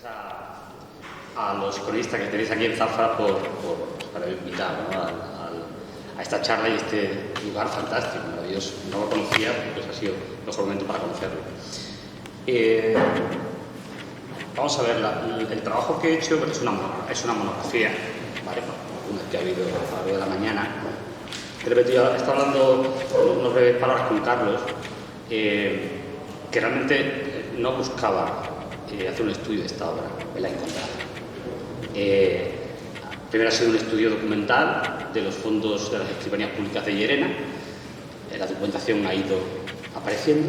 gracias a los cronistas que tenéis aquí en Zafra por haberme invitado, ¿no? a esta charla y este lugar fantástico, maravilloso. No lo conocía, pues ha sido el mejor momento para conocerlo. Vamos a ver, el trabajo que he hecho pues, es una monografía, ¿vale? Una que ha habido a lo de la mañana. De repente yo estaba hablando unas breves palabras con Carlos, que realmente no buscaba hacer un estudio de esta obra, me la he encontrado. Primero ha sido un estudio documental de los fondos de las escribanías públicas de Llerena. La documentación ha ido apareciendo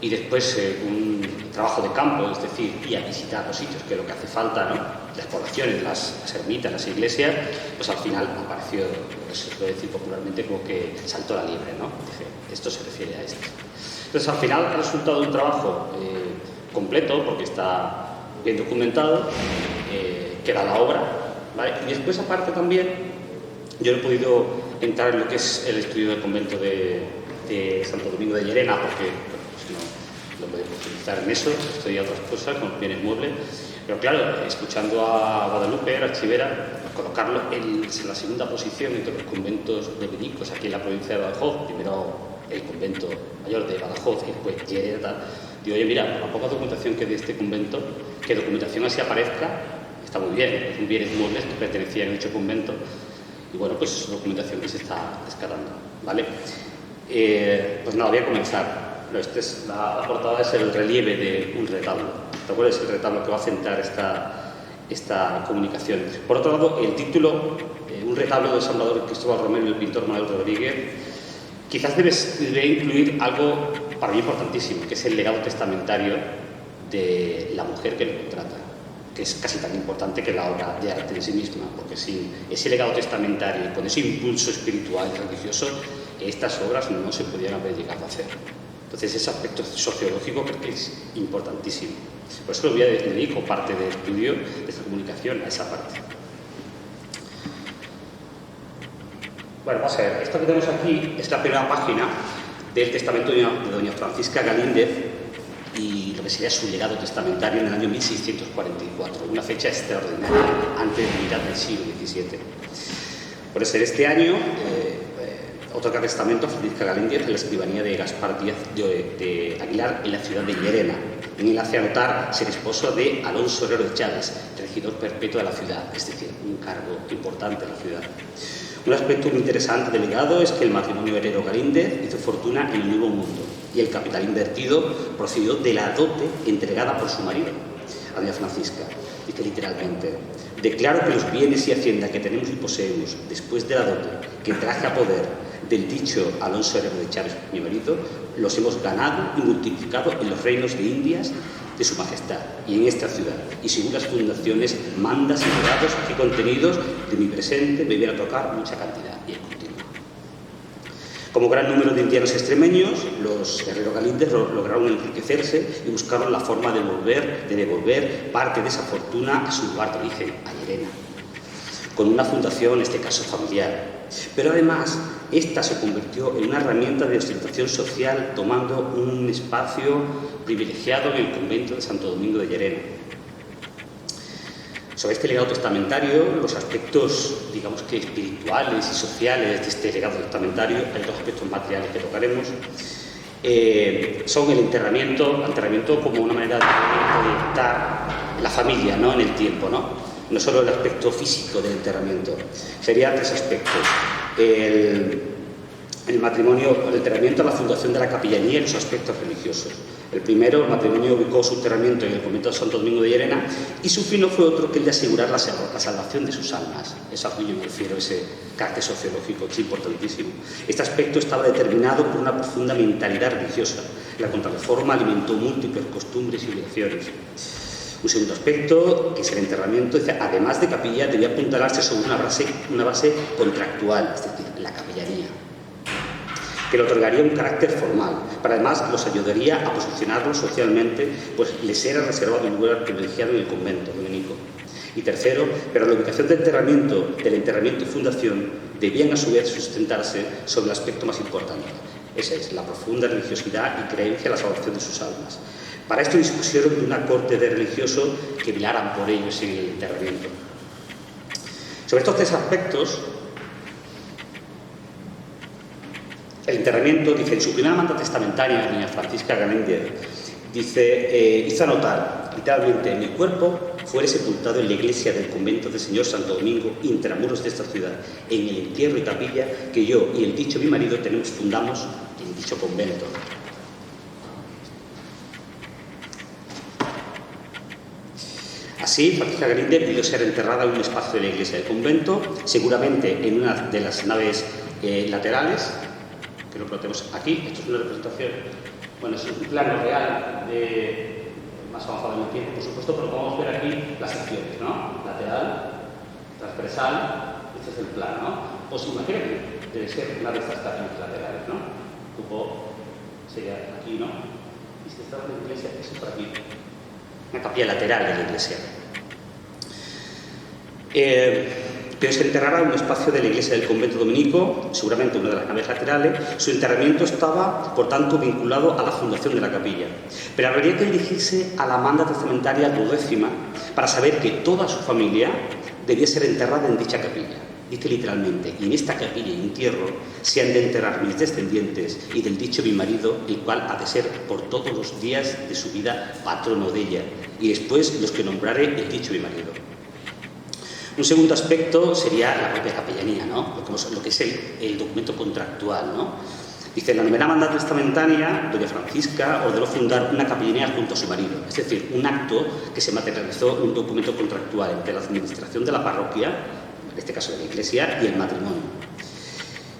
y después un trabajo de campo, es decir, ir a visitar los sitios, que es lo que hace falta, ¿no? Las poblaciones, las ermitas, las iglesias, pues al final apareció, pues, se puede decir popularmente, como que saltó la liebre, ¿no? Dije, esto se refiere a esto. Entonces al final ha resultado un trabajo completo, porque está bien documentado, queda la obra, ¿vale? Y después aparte también yo no he podido entrar en lo que es el estudio del convento de Santo Domingo de Llerena, porque pues no podemos utilizar en eso, estudiar otras cosas con bienes muebles, pero claro, escuchando a Guadalupe, a la archivera, colocarlo en la segunda posición entre los conventos dominicos aquí en la provincia de Badajoz, primero el convento mayor de Badajoz y después Llerena, digo, oye, mira, la poca documentación que de este convento, que documentación así aparezca, está muy bien, son bienes muebles que pertenecían a dicho convento, y bueno, pues es documentación que se está rescatando, ¿vale? Pues nada, voy a comenzar. La portada es el relieve de un retablo. ¿Te acuerdas? El retablo que va a centrar esta comunicación. Por otro lado, el título, un retablo de Salvador Cristóbal Romero y el pintor Manuel Rodríguez, quizás debe incluir algo para mí importantísimo, que es el legado testamentario de la mujer que lo contrata, que es casi tan importante que la obra de arte en sí misma, porque sin ese legado testamentario y con ese impulso espiritual y religioso, estas obras no se podían haber llegado a hacer. Entonces ese aspecto sociológico creo que es importantísimo. Por eso lo voy a dedicar como parte del estudio de esta comunicación a esa parte. Bueno, vamos a ver, esto que tenemos aquí es la primera página del testamento de doña Francisca Galíndez y lo que sería su legado testamentario en el año 1644, una fecha extraordinaria, antes de mitad del siglo XVII. Por ser este año, otorga testamento a Francisca Galíndez en la escribanía de Gaspar Díaz de Aguilar en la ciudad de Llerena. En él hace anotar ser esposo de Alonso Herrero de Chávez, regidor perpetuo de la ciudad, es decir, un cargo importante en la ciudad. Un aspecto muy interesante del legado es que el matrimonio Herrero Galíndez hizo fortuna en el Nuevo Mundo y el capital invertido procedió de la dote entregada por su marido, a doña Francisca. Dice literalmente: declaro que los bienes y hacienda que tenemos y poseemos después de la dote que traje a poder del dicho Alonso Herrero de Chávez, mi marido, los hemos ganado y multiplicado en los reinos de Indias de su majestad y en esta ciudad, y según las fundaciones, mandas y legados aquí contenidos de mi presente, me viene a tocar mucha cantidad. Y el continuo. Como gran número de indianos extremeños, los Herrero Galíndez lograron enriquecerse y buscaron la forma de devolver parte de esa fortuna a su lugar de origen, a Llerena, con una fundación, en este caso familiar. Pero además, esta se convirtió en una herramienta de ostentación social, tomando un espacio privilegiado en el convento de Santo Domingo de Llerena. Sobre este legado testamentario, los aspectos, digamos que espirituales y sociales de este legado testamentario, hay dos aspectos materiales que tocaremos, son el enterramiento como una manera de proyectar la familia, ¿no?, en el tiempo, ¿no? No solo el aspecto físico del enterramiento, serían tres aspectos. El matrimonio, el enterramiento, la fundación de la capellanía y los aspectos religiosos. El primero, el matrimonio ubicó su enterramiento en el convento de Santo Domingo de Llerena y su fin no fue otro que el de asegurar la salvación de sus almas. Es a lo que yo me refiero, ese carácter sociológico, que es importantísimo. Este aspecto estaba determinado por una profunda mentalidad religiosa. La contrarreforma alimentó múltiples costumbres y obligaciones. Un segundo aspecto, que es el enterramiento, además de capilla, debía apuntalarse sobre una base contractual, es decir, la capellanía, que le otorgaría un carácter formal, pero además los ayudaría a posicionarlos socialmente, pues les era reservado un lugar privilegiado en el convento dominico. Y tercero, pero la ubicación del enterramiento y fundación debían a su vez sustentarse sobre el aspecto más importante. Esa es la profunda religiosidad y creencia en la salvación de sus almas. Para esto dispusieron de una corte de religiosos que velaran por ellos en el enterramiento. Sobre estos tres aspectos, el enterramiento, dice, en su primera manda testamentaria, doña Francisca Galíndez, dice, hizo anotar, literalmente, mi cuerpo fuere sepultado en la iglesia del convento del Señor Santo Domingo, intramuros de esta ciudad, en el entierro y capilla que yo y el dicho mi marido fundamos en dicho convento. Así, Francisca Galíndez pidió ser enterrada en un espacio de la iglesia del convento, seguramente en una de las naves laterales, que lo tenemos aquí. Esto es una representación, bueno, es un plano real más avanzado en el tiempo, por supuesto, pero podemos ver aquí las secciones, ¿no? Lateral, transversal, este es el plano, ¿no? Pues imagínate, debe ser una de estas tapias laterales, ¿no? Tipo, sería aquí, ¿no? Y si está en la iglesia, eso es por aquí. Una capilla lateral de la iglesia. Pero se enterrara en un espacio de la iglesia del convento dominico, seguramente una de las naves laterales. Su enterramiento estaba, por tanto, vinculado a la fundación de la capilla. Pero habría que dirigirse a la manda testamentaria 12ª para saber que toda su familia debía ser enterrada en dicha capilla. Dice literalmente, y en esta capilla y entierro se han de enterrar mis descendientes y del dicho mi marido, el cual ha de ser por todos los días de su vida patrono de ella, y después los que nombraré el dicho mi marido. Un segundo aspecto sería la propia capellanía, ¿no? Lo que es el documento contractual, ¿no? Dice, en la novena manda testamentaria, doña Francisca ordenó fundar una capellanía junto a su marido, es decir, un acto que se materializó en un documento contractual entre la administración de la parroquia, en este caso de la iglesia, y el matrimonio.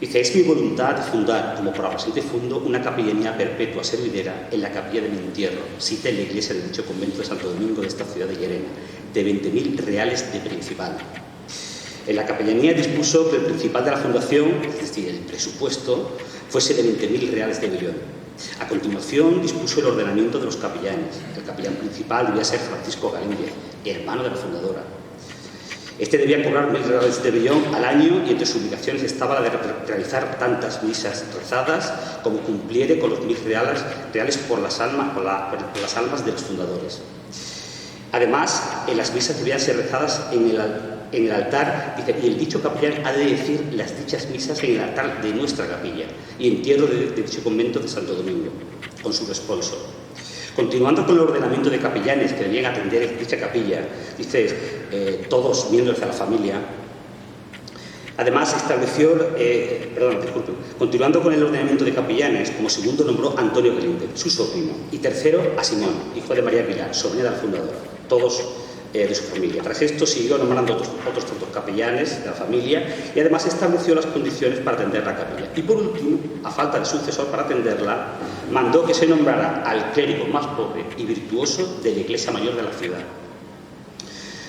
Dice, es mi voluntad de fundar, como por presente fundo, una capellanía perpetua servidera en la capilla de mi entierro, sita en la iglesia de dicho convento de Santo Domingo de esta ciudad de Llerena, de 20.000 reales de principal. En la capellanía dispuso que el principal de la fundación, es decir, el presupuesto, fuese de 20.000 reales de millón. A continuación dispuso el ordenamiento de los capellanes. El capellán principal debía ser Francisco Galíndez, hermano de la fundadora. Este debía cobrar 1.000 reales de millón al año y entre sus obligaciones estaba la de realizar tantas misas rezadas como cumpliere con los 1.000 reales por las almas de los fundadores. Además, en las misas debían ser rezadas en el altar, dice, y el dicho capellán ha de decir las dichas misas en el altar de nuestra capilla y entierro de dicho convento de Santo Domingo, con su responso. Continuando con el ordenamiento de capellanes que debían atender dicha capilla, dice, todos miembros de la familia. Además, estableció, continuando con el ordenamiento de capellanes, como segundo nombró Antonio Galíndez, su sobrino, y tercero a Simón, hijo de María Pilar, sobrina de la fundadora, todos de su familia. Tras esto siguió nombrando otros tantos capellanes de la familia y además estableció las condiciones para atender la capilla. Y por último, a falta de sucesor para atenderla, mandó que se nombrara al clérigo más pobre y virtuoso de la iglesia mayor de la ciudad.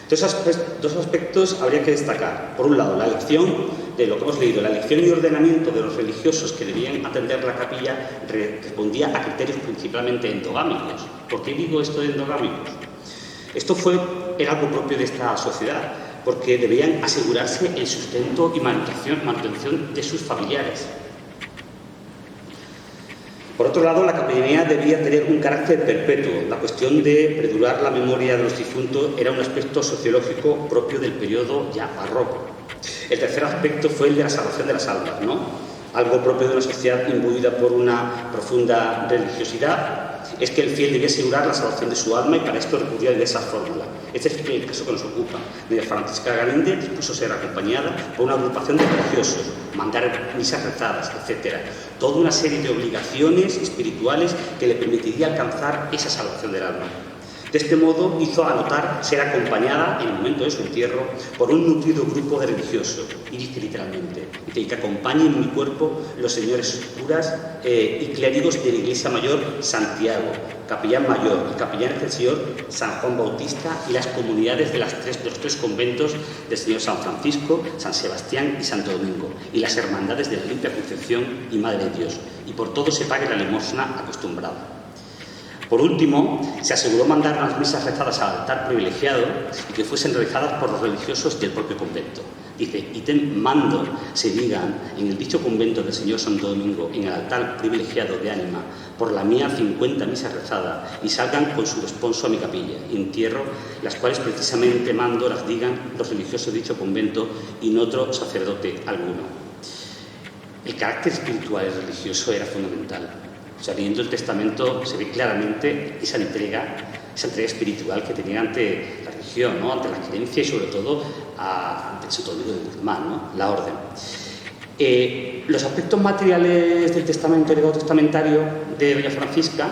Dos aspectos habría que destacar. Por un lado, la elección de lo que hemos leído, la elección y ordenamiento de los religiosos que debían atender la capilla respondía a criterios principalmente endogámicos. ¿Por qué digo esto de endogámicos? Esto era algo propio de esta sociedad, porque debían asegurarse el sustento y manutención de sus familiares. Por otro lado, la capellanía debía tener un carácter perpetuo. La cuestión de perdurar la memoria de los difuntos era un aspecto sociológico propio del periodo ya barroco. El tercer aspecto fue el de la salvación de las almas, ¿no? Algo propio de una sociedad imbuida por una profunda religiosidad, es que el fiel debía asegurar la salvación de su alma y para esto recurría a esa fórmula. Este es el caso que nos ocupa. Doña Francisca Galíndez dispuso ser acompañada por una agrupación de religiosos, mandar misas rezadas, etc. Toda una serie de obligaciones espirituales que le permitiría alcanzar esa salvación del alma. De este modo hizo anotar ser acompañada en el momento de su entierro por un nutrido grupo de religiosos, y dice literalmente, dice, que acompañen mi cuerpo los señores curas y clérigos de la Iglesia Mayor Santiago, capellán mayor y capellán del Señor San Juan Bautista y las comunidades de los tres conventos del Señor San Francisco, San Sebastián y Santo Domingo, y las hermandades de la Limpia Concepción y Madre de Dios, y por todo se pague la limosna acostumbrada. Por último, se aseguró mandar unas misas rezadas al altar privilegiado y que fuesen realizadas por los religiosos del propio convento. Dice, mando se digan en el dicho convento del Señor Santo Domingo, en el altar privilegiado de ánima, por la mía 50 misas rezadas, y salgan con su responso a mi capilla y entierro, las cuales precisamente mando las digan los religiosos de dicho convento y no otro sacerdote alguno. El carácter espiritual y religioso era fundamental. O sea, leyendo el testamento se ve claramente esa entrega espiritual que tenía ante la religión, ¿no? Ante la creencia y sobre todo ante el Santo Domingo de Guzmán, ¿no? La orden. Los aspectos materiales del testamento, el legado testamentario de doña Francisca,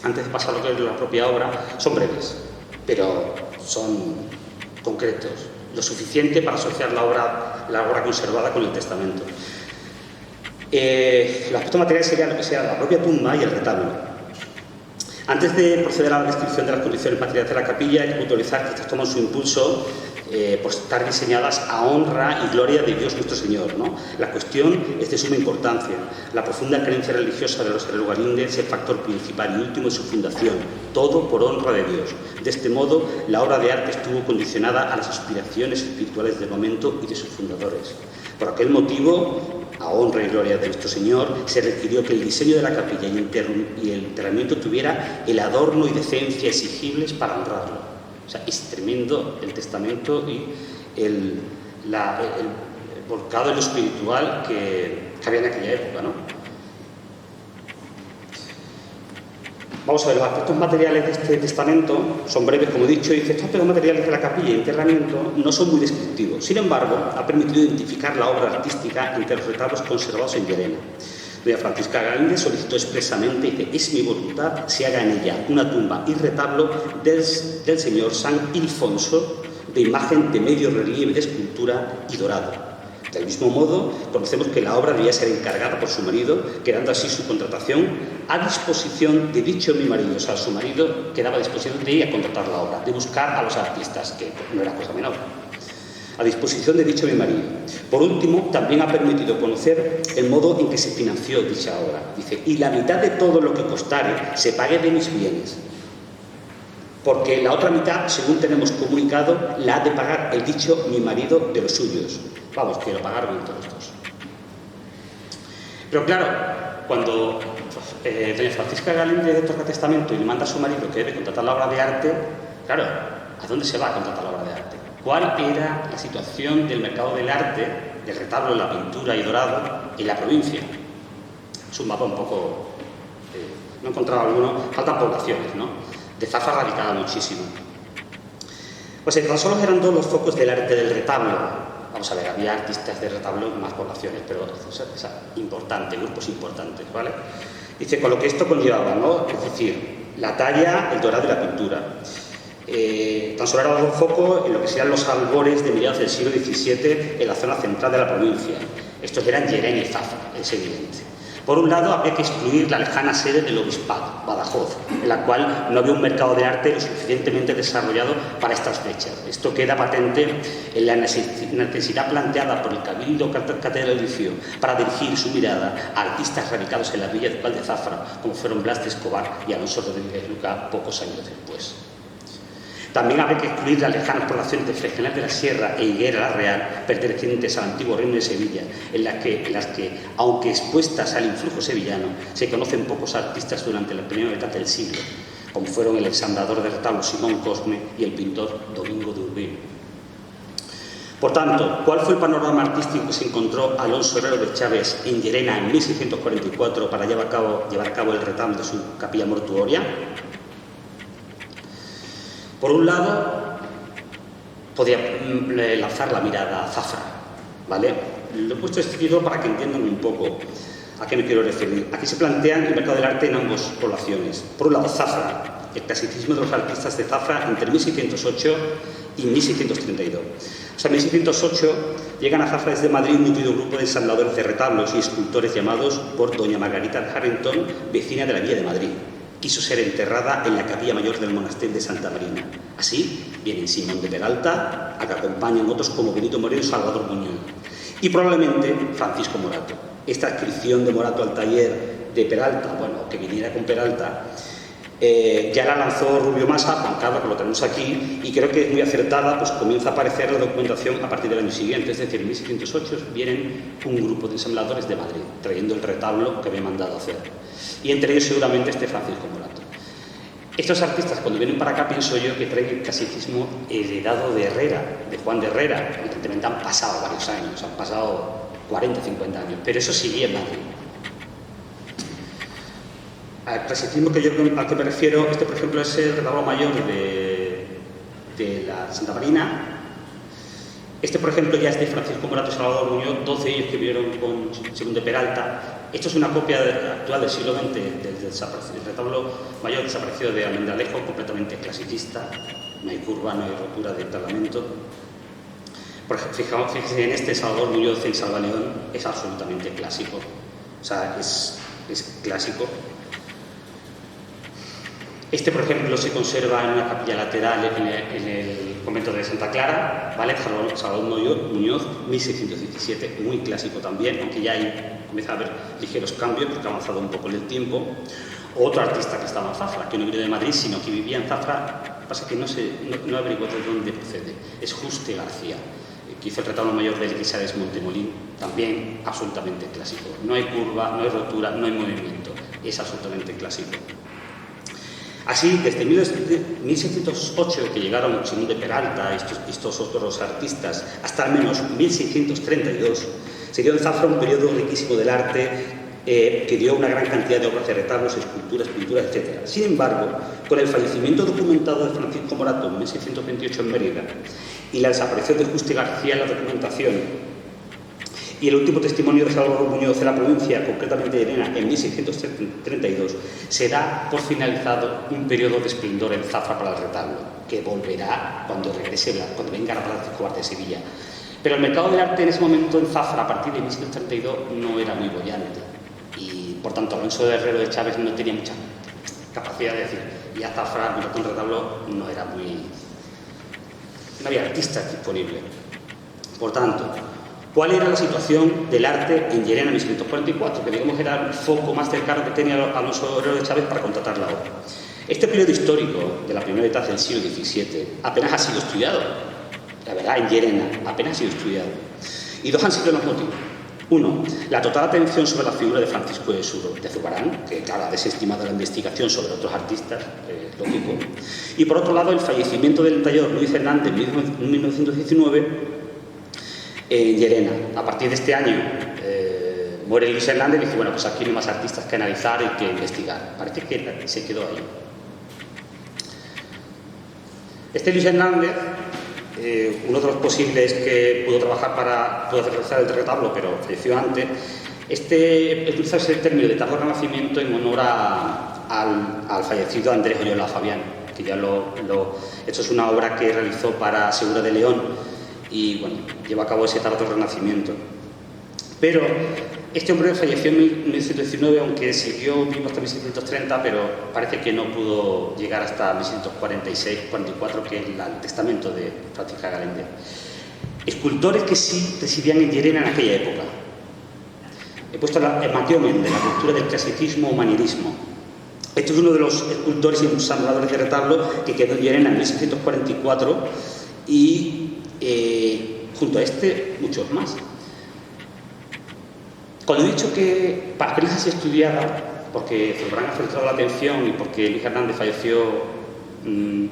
antes de pasar a lo que es la propia obra, son breves, pero son concretos, lo suficiente para asociar la obra conservada con el testamento. Los aspectos materiales serían lo que sea la propia tumba y el retablo. Antes de proceder a la descripción de las condiciones materiales de la capilla, hay que puntualizar que estas toman su impulso por estar diseñadas a honra y gloria de Dios nuestro Señor, ¿no? La cuestión es de suma importancia. La profunda creencia religiosa de los herrerugalindes es el factor principal y último de su fundación, todo por honra de Dios. De este modo, la obra de arte estuvo condicionada a las aspiraciones espirituales del momento y de sus fundadores. Por aquel motivo, a honra y gloria de nuestro Señor, se requirió que el diseño de la capilla y el enterramiento tuviera el adorno y decencia exigibles para honrarlo. O sea, es tremendo el testamento y el volcado en lo espiritual que había en aquella época, ¿no? Vamos a ver, los aspectos materiales de este testamento son breves, como he dicho, y estos aspectos materiales de la capilla y enterramiento no son muy descriptivos. Sin embargo, ha permitido identificar la obra artística entre los retablos conservados en Llerena. Doña Francisca Galíndez solicitó expresamente que es mi voluntad se haga en ella una tumba y retablo del señor San Ilfonso de imagen de medio relieve de escultura y dorado. Del mismo modo, conocemos que la obra debía ser encargada por su marido, quedando así su contratación a disposición de dicho mi marido. O sea, su marido quedaba a disposición de ir a contratar la obra, de buscar a los artistas, que no era cosa menor. A disposición de dicho mi marido. Por último, también ha permitido conocer el modo en que se financió dicha obra. Dice, y la mitad de todo lo que costare se pague de mis bienes. Porque la otra mitad, según tenemos comunicado, la ha de pagar el dicho mi marido de los suyos. Vamos, que lo pagaron entre los dos. Pero claro, cuando doña Francisca Galíndez otorga testamento y le manda a su marido que debe contratar la obra de arte, claro, ¿a dónde se va a contratar la obra de arte? ¿Cuál era la situación del mercado del arte, del retablo, la pintura y dorado en la provincia? Es un mapa un poco... no he encontrado alguno, faltan poblaciones, ¿no? De Zafra radicada muchísimo. Pues tan solo eran dos los focos del arte del retablo. Vamos a ver, había artistas de retablo en más poblaciones, pero importante, grupos importantes, ¿vale? Dice, con lo que esto conllevaba, ¿no? Es decir, la talla, el dorado y la pintura. Tan solo era un foco en lo que serían los albores de mediados del siglo XVII en la zona central de la provincia. Estos eran Llerena y Zafra, es evidente. Por un lado, había que excluir la lejana sede del obispado, Badajoz, en la cual no había un mercado de arte lo suficientemente desarrollado para estas fechas. Esto queda patente en la necesidad planteada por el Cabildo Catedralicio para dirigir su mirada a artistas radicados en la villa ducal de Zafra, como fueron Blas de Escobar y Alonso Rodríguez Luca pocos años después. También habría que excluir las lejanas poblaciones de Fregenal de la Sierra e Higuera la Real, pertenecientes al antiguo reino de Sevilla, en las que, aunque expuestas al influjo sevillano, se conocen pocos artistas durante la primera mitad del siglo, como fueron el ensamblador de retablo Simón Cosme y el pintor Domingo de Urbino. Por tanto, ¿cuál fue el panorama artístico que se encontró Alonso Herrero de Chávez en Llerena en 1644 para llevar a cabo el retablo de su capilla mortuoria? Por un lado, podía lanzar la mirada a Zafra, ¿vale? Lo he puesto escrito para que entiendan un poco a qué me quiero referir. Aquí se plantean el mercado del arte en ambas poblaciones. Por un lado, Zafra, el clasicismo de los artistas de Zafra entre 1608 y 1632. O sea, en 1608 llegan a Zafra desde Madrid un nutrido grupo de ensambladores de retablos y escultores llamados por doña Margarita de Harrington, vecina de la Villa de Madrid. Quiso ser enterrada en la capilla mayor del monasterio de Santa Marina. Así vienen Simón de Peralta, a que acompañan otros como Benito Moreno y Salvador Muñoz. Y probablemente Francisco Morato. Esta adscripción de Morato al taller de Peralta, bueno, que viniera con Peralta, Ya la lanzó Rubio Massa, Juan Carlos, que lo tenemos aquí, y creo que es muy acertada, pues comienza a aparecer la documentación a partir del año siguiente, es decir, en 1608 vienen un grupo de ensambladores de Madrid, trayendo el retablo que había mandado hacer, y entre ellos seguramente Francisco Morato. Estos artistas, cuando vienen para acá, pienso yo que traen el clasicismo heredado de Herrera, de Juan de Herrera. Evidentemente han pasado varios años, han pasado 40, 50 años, pero eso seguía en Madrid. Al clasicismo al que me refiero, este por ejemplo es el retablo mayor de la Santa Marina. Este por ejemplo ya es de Francisco Morato y Salvador Muñoz, 12 ellos que vieron con según de Peralta. Esto es una copia actual del siglo XX del retablo mayor desaparecido de Almendralejo, completamente clasicista, no hay curva, no hay rotura de parlamento. Por ejemplo, fíjense en este Salvador Muñoz en Salvaleón, es absolutamente clásico, o sea, es clásico. Este, por ejemplo, se conserva en una capilla lateral en el convento de Santa Clara, ¿vale? Salvador Muñoz, 1617, muy clásico también, aunque ya comienza a haber ligeros cambios porque ha avanzado un poco en el tiempo. Otro artista que estaba en Zafra, que no vino de Madrid, sino que vivía en Zafra, pasa que no averiguó de dónde procede, es Juste García, que hizo el retablo mayor de Elizabeth Montemolín, también absolutamente clásico. No hay curva, no hay rotura, no hay movimiento, es absolutamente clásico. Así, desde 1608, que llegaron Simón de Peralta, estos otros artistas, hasta al menos 1632, se dio en Zafra un periodo riquísimo del arte que dio una gran cantidad de obras de retablos, esculturas, pinturas, etc. Sin embargo, con el fallecimiento documentado de Francisco Morato en 1628 en Mérida y la desaparición de Juste García en la documentación, y el último testimonio de Salvador Muñoz de la provincia, concretamente de Llerena, en 1632, se da por finalizado un periodo de esplendor en Zafra para el retablo, que volverá cuando venga la Plaza Escobar de Sevilla. Pero el mercado del arte en ese momento en Zafra, a partir de 1632, no era muy bollante. Y, por tanto, Alonso de Herrero de Chávez no tenía mucha capacidad de decir, y a Zafra, un retablo, no había artistas disponibles. Por tanto, ¿cuál era la situación del arte en Llerena en 1644? Que digamos era el foco más cercano que tenía Alonso de Herrero de Chávez para contratar la obra. Este periodo histórico de la primera mitad del siglo XVII apenas ha sido estudiado. La verdad, en Llerena apenas ha sido estudiado. Y dos han sido los motivos. Uno, la total atención sobre la figura de Francisco de Zurbarán, que claro, ha desestimado la investigación sobre otros artistas, lógico. Y por otro lado, el fallecimiento del tallador Luis Hernández en 1919 en Llerena. A partir de este año muere Luis Hernández y dice, bueno, pues aquí no hay más artistas que analizar y que investigar. Parece que se quedó ahí. Este Luis Hernández, uno de los posibles que pudo realizar el retablo, pero falleció antes, utiliza ese término de tardo renacimiento en honor al fallecido Andrés Oyola Fabián, que ya esto es una obra que realizó para Segura de León y bueno, lleva a cabo ese tardo renacimiento. Pero este hombre falleció en 1919, aunque siguió vivo hasta 1630, pero parece que no pudo llegar hasta 1646-44, que es el testamento de Francisca Galender. Escultores que sí residían en Llerena en aquella época. He puesto el Mateo Méndez, la cultura del clasicismo o manierismo. Este es uno de los escultores y ensambladores de retablo que quedó en Llerena en 1644 y junto a este, muchos más. Cuando he dicho que apenas se estudiaba, porque Zurbarán ha filtrado la atención y porque Luis Hernández falleció, lo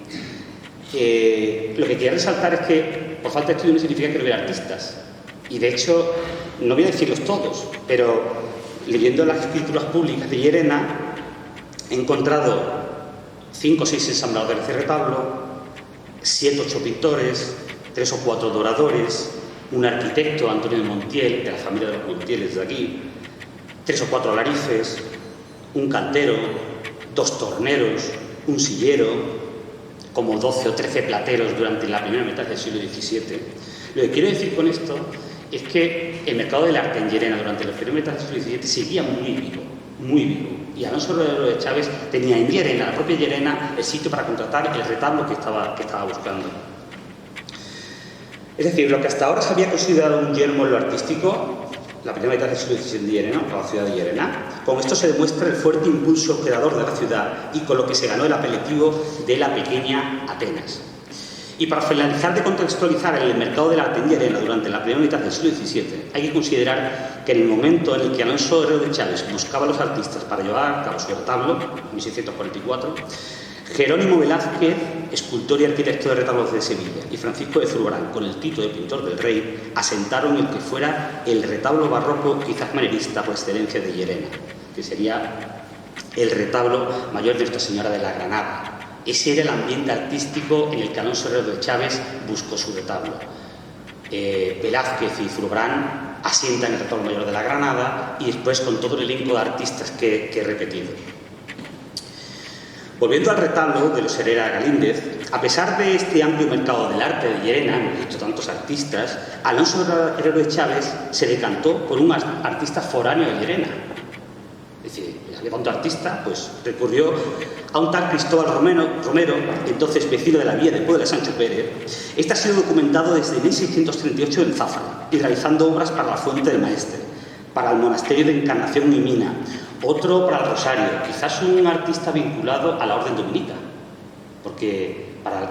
que quería resaltar es que por falta de estudio no significa que no hubiera artistas. Y de hecho, no voy a decirlos todos, pero leyendo las escrituras públicas de Llerena, he encontrado 5 o 6 ensambladores de retablo, 7 o 8 pintores, 3 o 4 doradores, un arquitecto, Antonio de Montiel, de la familia de los Montieles de aquí, 3 o 4 alarices, un cantero, 2 torneros, un sillero, como 12 o 13 plateros durante la primera mitad del siglo XVII. Lo que quiero decir con esto es que el mercado del arte en Llerena durante la primera mitad del siglo XVII seguía muy vivo, muy vivo. Y Alonso de Chávez tenía en Llerena, la propia Llerena, el sitio para contratar el retablo que estaba buscando. Es decir, lo que hasta ahora se había considerado un yermo en lo artístico, la primera mitad del siglo XVII de Llerena, o la ciudad de Llerena. Con esto se demuestra el fuerte impulso creador de la ciudad y con lo que se ganó el apelativo de la pequeña Atenas. Y para finalizar de contextualizar el mercado del arte en Llerena durante la primera mitad del siglo XVII, hay que considerar que en el momento en el que Alonso Herrero de Chaves buscaba a los artistas para llevar a cabo su retablo, en 1644, Jerónimo Velázquez, escultor y arquitecto de retablos de Sevilla, y Francisco de Zurbarán, con el título de pintor del rey, asentaron el que fuera el retablo barroco, quizás manierista por excelencia de Llerena, que sería el retablo mayor de Nuestra Señora de la Granada. Ese era el ambiente artístico en el que Alonso Herrero de Chaves buscó su retablo. Velázquez y Zurbarán asientan el retablo mayor de la Granada y después con todo el elenco de artistas que he repetido. Volviendo al retablo de los Herrera Galíndez, a pesar de este amplio mercado del arte de Llerena, hemos dicho tantos artistas, Alonso Herrero de Chaves se decantó por un artista foráneo de Llerena. Es decir, había tanto artista, pues recurrió a un tal Cristóbal Romero, entonces vecino de la villa de Puebla de Sancho Pérez. Este ha sido documentado desde 1638 en Zafra y realizando obras para la Fuente del Maestre, para el Monasterio de Encarnación y Mina, otro para el Rosario, quizás un artista vinculado a la Orden Dominica, porque para el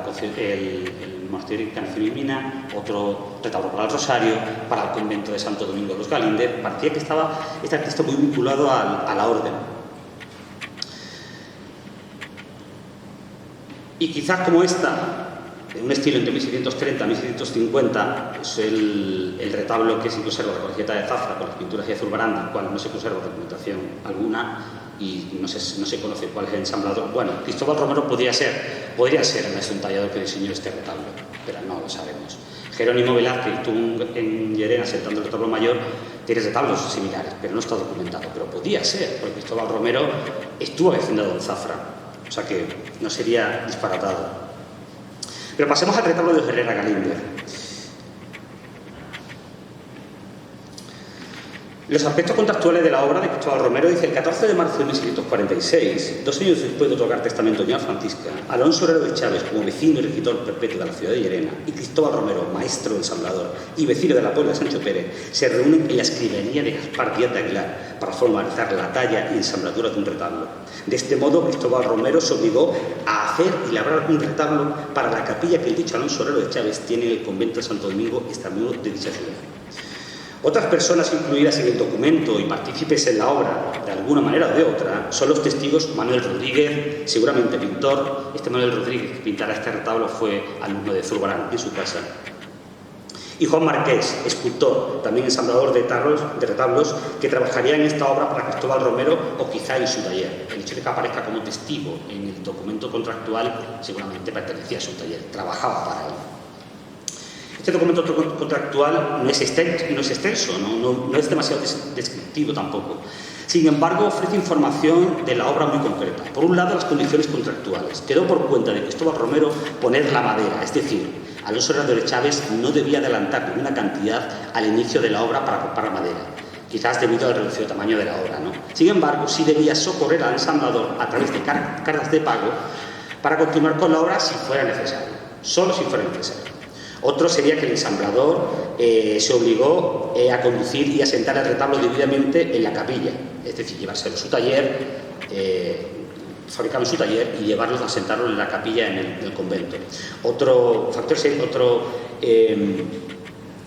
Monasterio de Encarnación y Mina, otro retablo para el Rosario, para el convento de Santo Domingo de los Galíndez, parecía que estaba este artista muy vinculado a la Orden. Y quizás como esta, en un estilo entre 1630 y 1650, es el retablo que se conserva, la colegiata de Zafra, con las pinturas de Zurbarán, del cual no se conserva documentación alguna y no se conoce cuál es el ensamblador. Bueno, Cristóbal Romero podría ser el tallador que diseñó este retablo, pero no lo sabemos. Jerónimo Velázquez estuvo en Llerena sentando el retablo mayor, tiene retablos similares, pero no está documentado. Pero podía ser, porque Cristóbal Romero estuvo vecindado en Zafra, o sea que no sería disparatado. Pero pasemos al retablo de los Herrera Galíndez. Los aspectos contractuales de la obra de Cristóbal Romero dice: el 14 de marzo de 1646, 2 años después de otorgar testamento a doña Francisca, Alonso Herrero de Chaves, como vecino y regidor perpetuo de la ciudad de Llerena, y Cristóbal Romero, maestro ensamblador y vecino de la Puebla de Sancho Pérez, se reúnen en la escribanía de Gaspar Díaz de Aguilar para formalizar la talla y ensambladura de un retablo. De este modo, Cristóbal Romero se obligó a hacer y labrar un retablo para la capilla que el dicho Alonso Herrero de Chaves tiene en el convento de Santo Domingo, extramuros de dicha ciudad. Otras personas incluidas en el documento y partícipes en la obra, de alguna manera o de otra, son los testigos Manuel Rodríguez, seguramente pintor. Este Manuel Rodríguez que pintara este retablo fue alumno de Zurbarán en su casa. Y Juan Marqués, escultor, también ensamblador de retablos, que trabajaría en esta obra para Cristóbal Romero o quizá en su taller. El hecho de que aparezca como testigo en el documento contractual seguramente pertenecía a su taller, trabajaba para él. Este documento contractual no es extenso, no es demasiado descriptivo tampoco. Sin embargo, ofrece información de la obra muy concreta. Por un lado, las condiciones contractuales. Quedó por cuenta de Cristóbal Romero poner la madera, es decir, Alonso Herrero de Chaves no debía adelantar ninguna cantidad al inicio de la obra para comprar madera, quizás debido al reducido tamaño de la obra, ¿no? Sin embargo, sí debía socorrer al ensamblador a través de cartas de pago para continuar con la obra si fuera necesario, solo si fuera necesario. Otro sería que el ensamblador se obligó a conducir y a sentar el retablo debidamente en la capilla, es decir, llevárselo a su taller, fabricarlo en su taller y llevarlos a sentarlo en la capilla en el convento. Otro factor,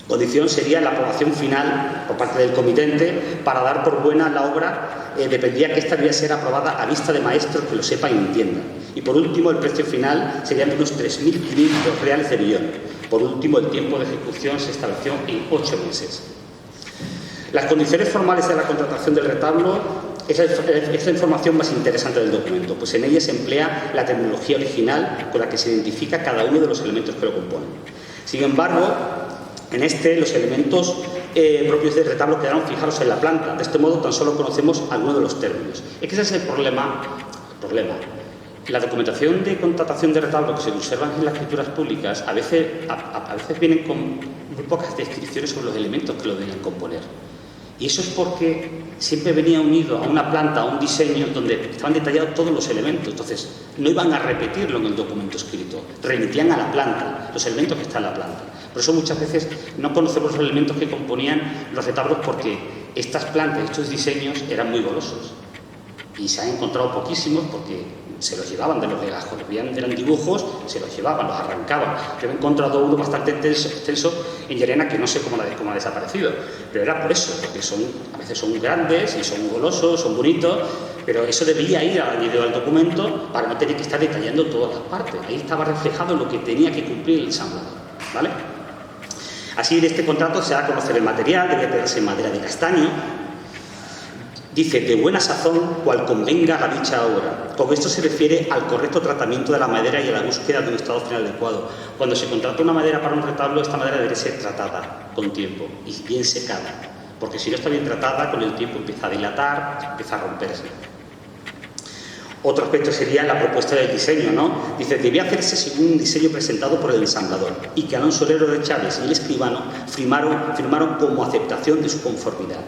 condición sería la aprobación final por parte del comitente para dar por buena la obra. Dependía que esta debía ser aprobada a vista de maestros que lo sepan y entiendan. Y por último, el precio final serían de unos 3.500 reales de millón. Por último, el tiempo de ejecución se estableció en 8 meses. Las condiciones formales de la contratación del retablo es la información más interesante del documento, pues en ella se emplea la terminología original con la que se identifica cada uno de los elementos que lo componen. Sin embargo, en los elementos propios del retablo quedaron fijados en la planta. De este modo, tan solo conocemos algunos de los términos. Es que ese es el problema. La documentación de contratación de retablo que se conservan en las escrituras públicas a veces vienen con muy pocas descripciones sobre los elementos que lo deben componer. Y eso es porque siempre venía unido a una planta, a un diseño donde estaban detallados todos los elementos. Entonces, no iban a repetirlo en el documento escrito, remitían a la planta, los elementos que están en la planta. Por eso muchas veces no conocemos los elementos que componían los retablos, porque estas plantas, estos diseños eran muy golosos. Y se han encontrado poquísimos porque se los llevaban de los legajos, eran dibujos, se los llevaban, los arrancaban. Yo he encontrado uno bastante extenso en Llerena que no sé cómo ha desaparecido, pero era por eso, porque a veces son grandes y son golosos, son bonitos, pero eso debía ir añadido al documento para no tener que estar detallando todas las partes. Ahí estaba reflejado lo que tenía que cumplir el ensamblador, ¿vale? Así, en este contrato se da a conocer el material, debía tenerse madera de castaño. Dice, de buena sazón, cual convenga a dicha obra. Con esto se refiere al correcto tratamiento de la madera y a la búsqueda de un estado final adecuado. Cuando se contrata una madera para un retablo, esta madera debe ser tratada con tiempo y bien secada, porque si no está bien tratada, con el tiempo empieza a dilatar, empieza a romperse. Otro aspecto sería la propuesta del diseño, ¿no? Dice, debía hacerse según un diseño presentado por el ensamblador y que Alonso Herrero de Chávez y el escribano firmaron como aceptación de su conformidad.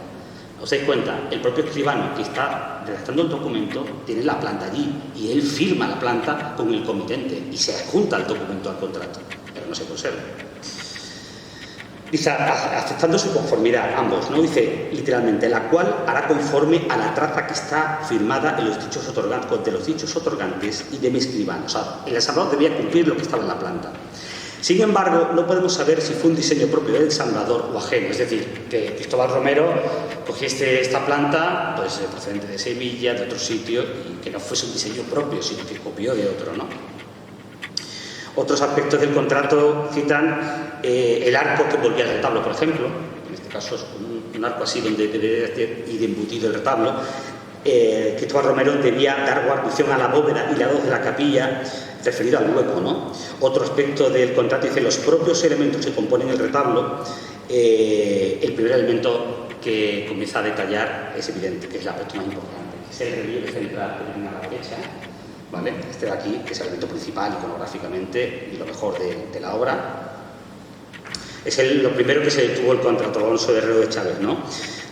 ¿Os dais cuenta? El propio escribano que está redactando el documento tiene la planta allí y él firma la planta con el comitente y se adjunta el documento al contrato, pero no se conserva. Dice, aceptando su conformidad, ambos, ¿no? Dice literalmente, la cual hará conforme a la traza que está firmada de los dichos otorgantes y de mi escribano. O sea, el ensamblador debía cumplir lo que estaba en la planta. Sin embargo, no podemos saber si fue un diseño propio del ensamblador o ajeno. Es decir, que Cristóbal Romero cogió esta planta pues, procedente de Sevilla, de otro sitio, y que no fuese un diseño propio, sino que copió de otro, ¿no? Otros aspectos del contrato citan el arco que volvía al retablo, por ejemplo. En este caso es un arco así donde debe ir embutido el retablo. Cristóbal Romero debía dar guarnición a la bóveda y lados de la capilla, referido al hueco, ¿no? Otro aspecto del contrato dice los propios elementos que componen el retablo. El primer elemento que comienza a detallar es evidente, que es el aspecto más importante, es el relieve central que viene a la derecha, ¿vale? Este de aquí, que es el elemento principal iconográficamente y lo mejor de la obra. Es lo primero que se detuvo el contrato Alonso Herrero de Chávez, ¿no?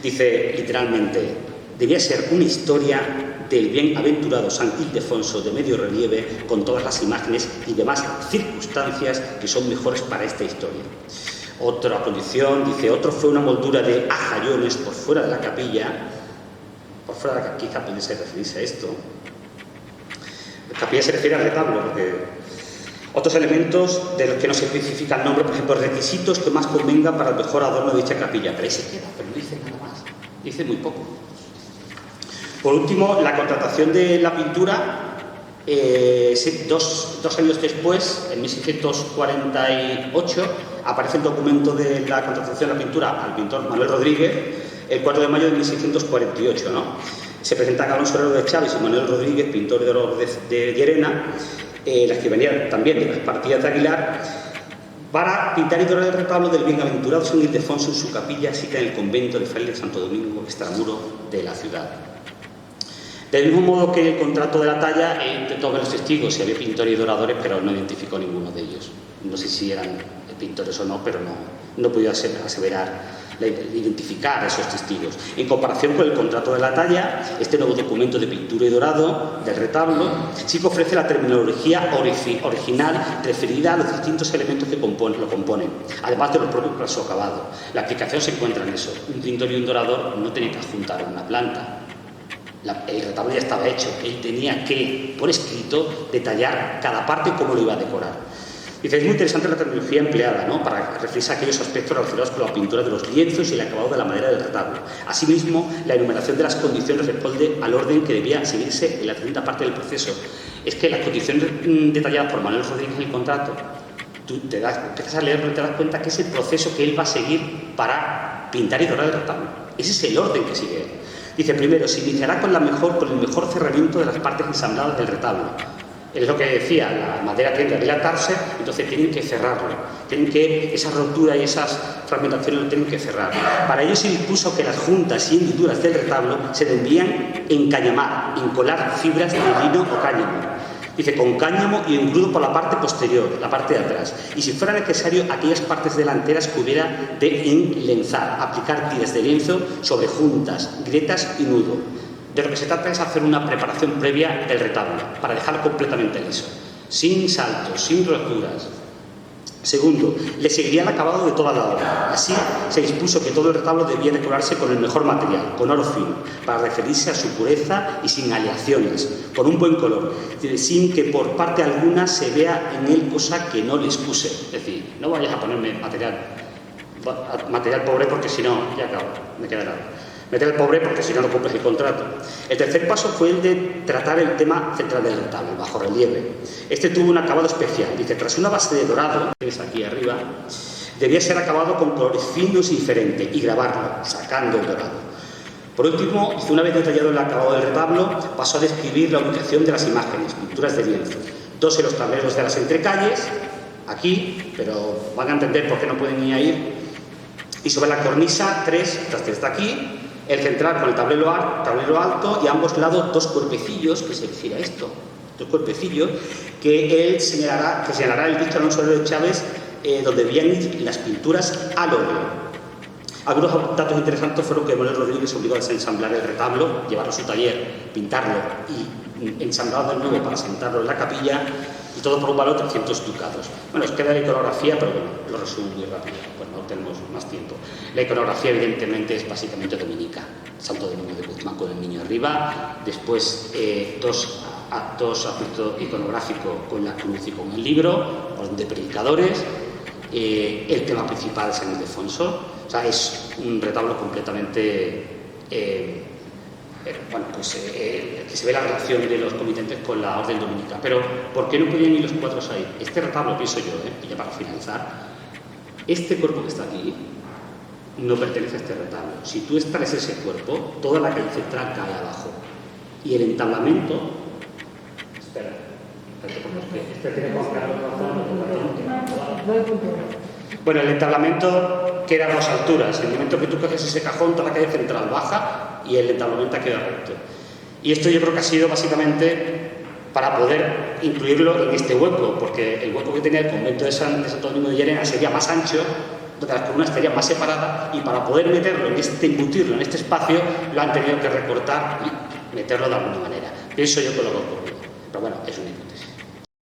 Dice literalmente, debía ser una historia del bienaventurado San Ildefonso de medio relieve con todas las imágenes y demás circunstancias que son mejores para esta historia. Otra condición, dice, otro fue una moldura de ajallones por fuera de la capilla, quizá pudiese referirse a esto. La capilla se refiere al retablo, porque otros elementos de los que no se especifica el nombre, por ejemplo, requisitos que más convengan para el mejor adorno de dicha capilla, pero ahí se queda, pero no dice nada más, dice muy poco. Por último, la contratación de la pintura, dos años después, en 1648, aparece el documento de la contratación de la pintura al pintor Manuel Rodríguez, el 4 de mayo de 1648, ¿no? Se presentan Alonso Herrero de Chávez y Manuel Rodríguez, pintor de oro de Llerena, las que venían también de las partidas de Aguilar, para pintar y dorar el retablo del bienaventurado San Ildefonso en su capilla, situada en el convento de Fraile de Santo Domingo, extramuro de la ciudad. Del mismo modo que el contrato de la talla, intentó ver los testigos si había pintores y doradores, pero no identificó ninguno de ellos. No sé si eran pintores o no, pero no podía identificar a esos testigos. En comparación con el contrato de la talla, este nuevo documento de pintura y dorado del retablo sí que ofrece la terminología original referida a los distintos elementos que lo componen, además de los propios plazo acabado. La aplicación se encuentra en eso. Un pintor y un dorador no tenían que adjuntar una planta. El retablo ya estaba hecho, él tenía que, por escrito, detallar cada parte cómo lo iba a decorar. Dice, es muy interesante la terminología empleada, ¿no?, para referirse a aquellos aspectos relacionados con la pintura de los lienzos y el acabado de la madera del retablo. Asimismo, la enumeración de las condiciones responde al orden que debía seguirse en la segunda parte del proceso. Es que las condiciones detalladas por Manuel Rodríguez en el contrato, tú empiezas a leerlo y te das cuenta que es el proceso que él va a seguir para pintar y dorar el retablo. Ese es el orden que sigue él. Dice, primero, se iniciará con el mejor cerramiento de las partes ensambladas del retablo. Es lo que decía, la madera tiende a dilatarse, entonces tienen que cerrarlo. Esa rotura y esas fragmentaciones lo tienen que cerrar. Para ello se dispuso que las juntas y hendiduras del retablo se debían encañamar, encolar fibras de lino o cáñamo. Dice, con cáñamo y engrudo por la parte posterior, la parte de atrás. Y si fuera necesario, aquellas partes delanteras que hubiera de enlenzar, aplicar tiras de lienzo sobre juntas, grietas y nudo. De lo que se trata es hacer una preparación previa del retablo, para dejarlo completamente liso, sin saltos, sin roturas. Segundo, le seguiría el acabado de toda la obra. Así se dispuso que todo el retablo debía decorarse con el mejor material, con oro fino, para referirse a su pureza y sin aleaciones, con un buen color, sin que por parte alguna se vea en él cosa que no le excuse. Es decir, no vayas a ponerme material pobre porque si no, ya acabo, me queda nada. Meter al pobre porque si no, no cumples el contrato. El tercer paso fue el de tratar el tema central del retablo, el bajorrelieve. Este tuvo un acabado especial. Dice, tras una base de dorado, que es aquí arriba, debía ser acabado con colores finos y diferentes y grabarlo, sacando el dorado. Por último, una vez detallado el acabado del retablo, pasó a describir la ubicación de las imágenes, pinturas de lienzo. 2 en los tableros de las entrecalles, aquí, pero van a entender por qué no pueden ir ahí. Y sobre la cornisa, 3, desde aquí, el central con el tablero alto y a ambos lados 2 cuerpecillos, que se refiere a esto, 2 cuerpecillos, que él señalará el dicho Alonso de Chávez, donde debían ir las pinturas al óleo. Algunos datos interesantes fueron que Morel Rodríguez obligó a desensamblar el retablo, llevarlo a su taller, pintarlo y ensamblarlo de nuevo para sentarlo en la capilla, y todo por un valor de 300 ducados. Bueno, os queda la iconografía, pero bueno, lo resumo muy rápido, pues no tenemos más tiempo. La iconografía, evidentemente, es básicamente dominica. Santo Domingo de Guzmán con el niño arriba, después 2 actos iconográfico con la cruz y con el libro, orden de predicadores, el tema principal San Ildefonso. O sea, es un retablo completamente que se ve la relación de los comitentes con la orden dominica. Pero, ¿por qué no podían ir los cuadros ahí? Este retablo, pienso yo, y ya para finalizar, este cuerpo que está aquí no pertenece a este retablo. Si tú extraes ese cuerpo, toda la calle central cae abajo. Y el entablamento... Espera, este tiene que buscar Bueno, el entablamento queda a 2 alturas. En el momento que tú coges ese cajón, toda la calle central baja y el entablamento queda recto. Y esto yo creo que ha sido básicamente para poder incluirlo en este hueco, porque el hueco que tenía el convento de Santo Domingo de Llerena sería más ancho, donde las columnas estarían más separadas, y para poder meterlo embutirlo en este espacio, lo han tenido que recortar y meterlo de alguna manera. Pienso yo que lo que ha ocurrido. Pero bueno, es una hipótesis.